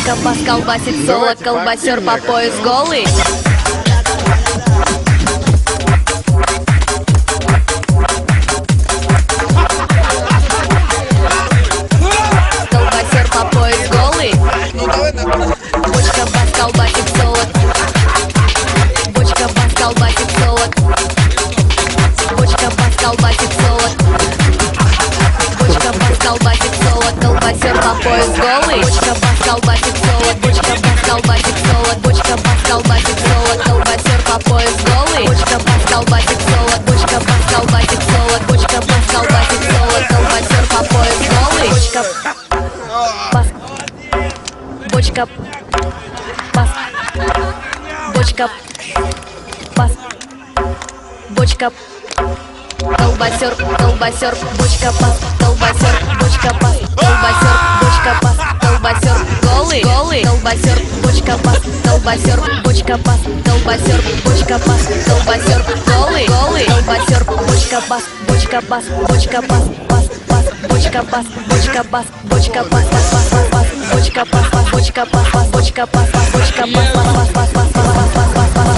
бочка, бас, колбасит соло, колбасер по пояс голый. Колбасер по пояс голый. Бочка, бас, колбасит соло. Бочка, бас, колбасит соло. Бочка, бас, колбасит соло. Бочка, бас, колбасит соло, колбасер по пояс голый. Бочка, бас, колбасит соло. Бочка, бас, колбасит соло. Бочка, бас, колбасит соло, колбасер по пояс голый. Бочка, бас, колбасит соло. Бочка, бас, колбасит соло. Бочка, бас, колбасит соло, колбасер по пояс голый. Бочка, бас. Бочка, бас. Бочка, бас. Бочка, колбасер, колбасер, бочка, бас, колбасер, бочка, бас, колбасер, бочка, бас, колбасер, голый, голый, колбасер, бочка, бас, колбасер, бочка, бас, колбасер, бочка, бас, колбасер, голый, голый, колбасер, бочка, бас, бочка, бас, бочка, бас, бас, бас, бочка, бас, бочка, бас, бочка, бас, бас, бас, бас, бочка, бас, бас, бочка, бас, бас, бочка, бас, бас, бочка, бас, бас, бас, бас,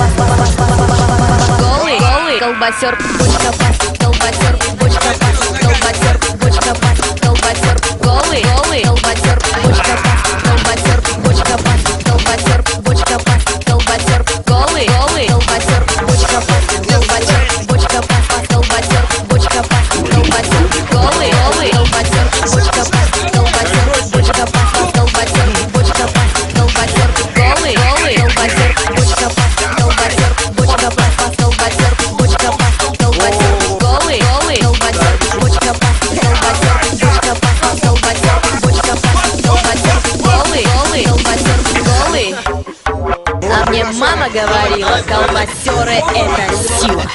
бас, голый, голый, колбасер, бочка, бас, колбасер, бочка, бас, колбасер, бочка, бас, колбасер, голый, голый, колбасер, бочка, бас, колбасер, бочка, бас, колбасер, бочка, бас, колбасер, голый, голый, колбасер, бочка, бас, колбасер, бочка, бас, колбасер, бочка, бас, колбасер, голый, голый, колбасер, бочка, бас, колбасер, бочка, бас, колбасер, бочка, бас, колбасер, голый, голый, колбасер, бочка, бас, колбасер, бочка, бас, колбасер, бочка, бас, колбасер, голый, голый, колбасер, бочка, бас, колбасер, бочка, бас, колбасер, бочка, бас, колбасер, голый, голый, колбасер, голый. А мне мама говорила, колбасеры это сила.